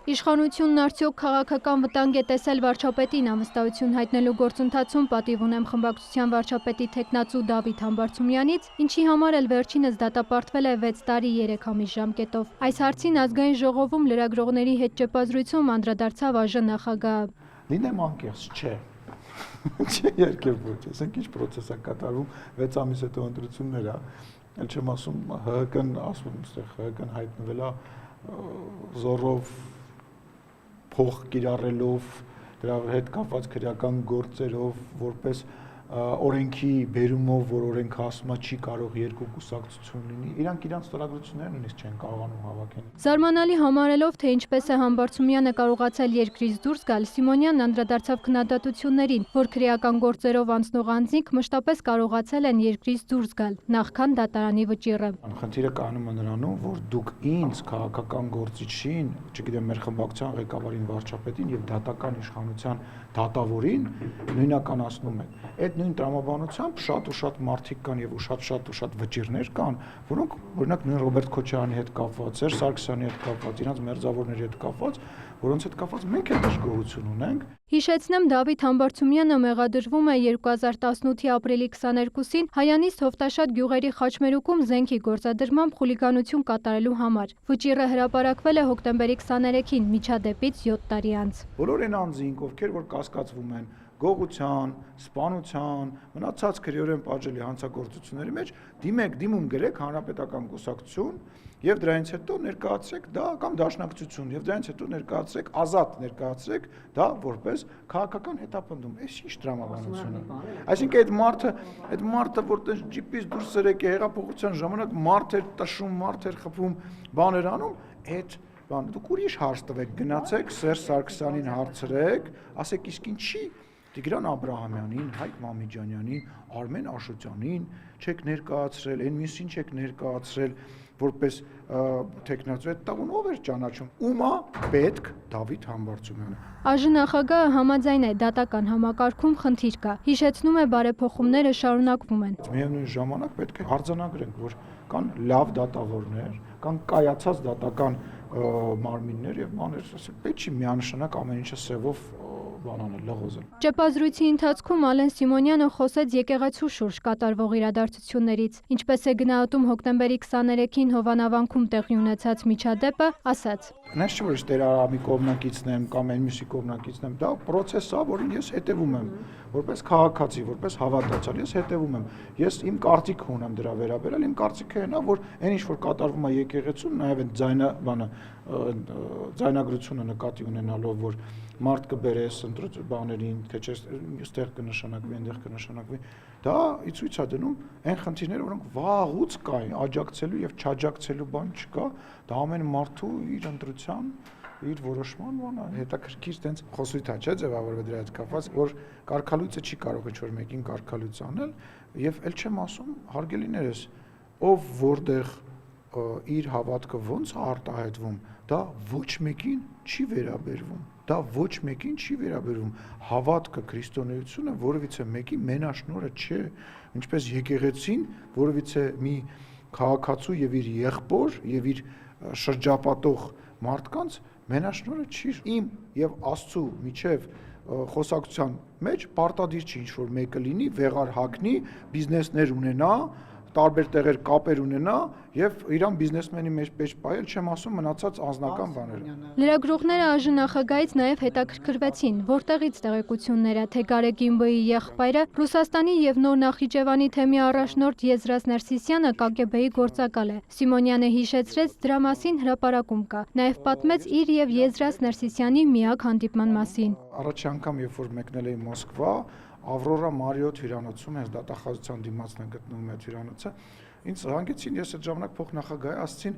Իշխանությունն արդյոք քաղաքական վտանգ է տեսել վարչապետին, անվստահություն հայտնելու գործընթացում պատիվ ունեմ խմբակցության վարչապետի թեկնածու Դավիթ Համբարձումյանից, ինչի համար էլ վերջինս դատապարտվել է 6 տարի 3 ամիս ժամկետով։ Այս հարցին ազգային ժողովում լրագրողների հետ ճեպազրույցում անդրադարձավ ԱԺ նախագահը։ Լինեմ անկեղծ, չէ։ Չէ, երկեր ոչ, ասենք ինչ պրոցես է կատարվում 6 ամիս հետո ընտրություններ է, էլ չեմ ասում ՀՀԿ-ն ասում, ՀՀԿ-ն հայտնվել է զորով փող կիրառելով, դրա հետ կապված քրեական գործերով, որպես օրենքի բերումով, որ օրենքը ասում է չի կարող երկու կուսակցություն լինի, իրանք իրանք ստորագրությունները նույնիսկ չեն կարողանում հավաքել։ Զարմանալի համարելով, թե ինչպես է Համբարձումյանը կարողացել երկրից դուրս գալ, Սիմոնյանն անդրադարձավ քննադատություններին, որ քրեական գործերով անցնող անձինք մշտապես կարողացել են երկրից դուրս գալ, նախքան դատարանի վճիռը։ Խնդիրը կանում է նրանում, որ դուք ինձ քաղաքական գործիչին, չգիտեմ, մեր խմբակցության ղեկավարին, վարչապետին եւ դատական իշխանության դատավորին նույնականացնում եք։ Այդ նույն տրամաբանությամբ շատ ու շատ մարդիկ կան եւ շատ վճիռներ կան, որոնք օրինակ նույն Ռոբերտ Քոչարյանի հետ կապված, Սերժ Սարգսյանի հետ կապված, իրանց մերձավորների հետ կապված, որոնց հետ կապված մենք էլ դժգոհություն ունենք։ Հիշեցնեմ, Դավիթ Համբարձումյանը մեղադրվում է 2018-ի ապրիլի 22-ին Հայանիստ Հովտաշատ գյուղերի Խաչմերուկում զենքի գործադրմամբ խուլիգանություն կատարելու համար։ Վճիռը հրապարակվել է հոկտեմբերի 23-ին, միջադեպից 7 տարի անց։ Բոլոր այն անձինք, ովքեր որ կասկածվում են գողության, սպանության, մնացած քրեորեն պատժելի հանցագործությունների մեջ, դիմում գրեք հանրապետական կուսակցություն եւ դրանից հետո ներկայացրեք դա կամ դաշնակցություն եւ դրանից հետո ներկայացրեք ազատ ներկայացրեք դա որպես քաղաքական հետապնդում։ Այս ինչ տրամաբանություն է։ Այսինքն այդ մարդը որտեղ ջիպից դուրս եկե հեղափոխության ժամանակ մարդ էր տշում, մարդ էր խփում, բաներ անում, այդ բան դուք ուրիշ հարց տվեք, գնացեք Սերժ Սարգսյանին հարցրեք, ասեք իսկ ինչի Տիգրան Աբրահամյանին, Հայկ Մամիջանյանին, Արմեն Աշոտյանին չեք ներկայացրել, այն մյուսին չեք ներկայացրել որպես թեկնածու, այդ տաղուն ով էր ճանաչում, ումա պետք Դավիթ Համբարձումյանը։ ԱԺ նախագահը համաձայն է դատական համակարգում խնդիր կա, հիշեցնում է բարեփոխումները շարունակվում են։ Միևնույն ժամանակ պետք է արձանագրենք, որ կան լավ դատավորներ, կան կայացած դատական մարմիններ եւ բաներ, ասենք պետք չի միանշանակ ամեն ինչը սևով լղոզել։ Ճեպազրույցի ընթացքում Ալեն Սիմոնյանը խոսեց եկեղեցու շուրջ կատարվող իրադարձություններից, ինչպես է գնահատում հոկտեմբերի 23-ին Հովանավանքում տեղի ունեցած միջադեպը, ասաց. Նենց չէ, որ Տեր Արամի կողմնակիցն եմ կամ այն մյուսի կողմնակիցն եմ, դա պրոցես է, որին ես հետևում եմ, որպես քաղաքացի, որպես հավատացյալ, ես հետևում եմ։ Ես իմ կարծիքը ունեմ դրա վերաբերյալ, իմ կարծիքը այն է, որ այն ինչ որ կատարվում է եկեղեցում, նաև այն ձայնագրությունը նկատի ունենալով, որ մարդ կբերես բաներին, թե չէ ստեղ կնշանակվի, այնտեղ կնշանակվի, դա ի ցույց է դնում այն խնդիրները, որոնք վաղուց կային, աջակցելու եւ չաջակցելու բան չկա, դա ամեն մարդու իր ընտրության, իր որոշման բան է, հետաքրքիր տենց խոսույթ է, չէ՞, ձևավորվել դրա հետ կապված, որ կարգալույցը չի կարող ինչ-որ մեկին կարգալույց անել, եւ ել չեմ ասում, հարգելիներս, ով որտեղ իր հավատքը ոնց է արտահայտվում, դա ոչ մեկին չի վերաբերվում։ Դա ոչ մեկին չի վերաբերվում։ Հավատքը, քրիստոնեությունը որևիցե մեկի մենաշնորհը չէ, ինչպես եկեղեցին որևիցե մի քաղաքացու եւ իր եղբոր եւ իր շրջապատող մարդկանց մենաշնորհը չի։ Իմ եւ Աստծու միջև խոսակցության մեջ պարտադիր չի ինչ որ մեկը լինի, վեղար հագնի, բիզնեսներ ունենա, տարբեր տեղեր կապեր ունենա եւ իրան բիզնեսմենի մեջ բայել, չեմ ասում մնացած անձնական բաները։ Լրագրողները ԱԺ նախագահից նաեւ հետաքրքրվեցին, որտեղից տեղեկությունները, թե Գարեգին Բ-ի եղբայրը Ռուսաստանի եւ Նոր Նախիջևանի թեմի առաջնորդ Եզրաս Ներսիսյանը ԿԳԲ-ի գործակալ է։ Սիմոնյանը հիշեցրեց դրա մասին հրապարակում կա, նաեւ պատմեց իր եւ Եզրաս Ներսիսյանի միակ հանդիպման մասին։ Առաջի անգամ երբ որ մեկնել էի Մոսկվա, Ավրորա Մարիոթ հյուրանոցում հենց դատախազության դիմացն է գտնվում այդ հյուրանոցը, ինձ հանգեցին, ես այդ ժամանակ փոխնախագահ ասցին,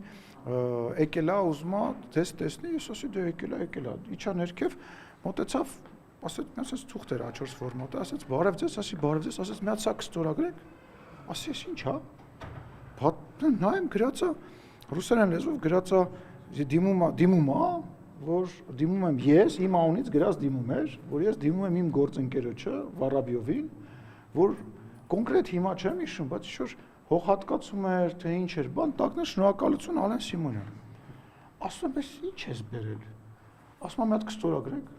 եկել է ուզում է ձեզ տեսնի, ես ասի դե եկել է, իջա ներքև, մոտեցավ, ասեց ցուղթ էր A4 ֆորմատը, ասեց բարև ձեզ, ասեց մի հատ սա կստորագրեք, ասի ես ինչ հա, նայեմ գրած է ռուսերեն լեզվով գրած է դիմում է, որ դիմում եմ ես, իմ անունից գրած դիմում էր, որ ես դիմում եմ իմ գործընկերոջը Վարաբյովին, որ կոնկրետ հիմա չեմ հիշում, բայց ինչ-որ հողհատկացում էր, թե ինչ էր, բան տակն է շնորհակալություն Ալեն Սիմոնյան։ Ասում եմ, ինչ ես բերել։ ասում եմ մի հատ կստորագրեք։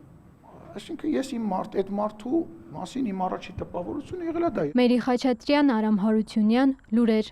Այսինքն ես իմ այդ մարդու մասին իմ առաջի տպավորությունը եղել է դա։ Մերի Խաչատրյան, Արամ Հարությունյան, լուրեր։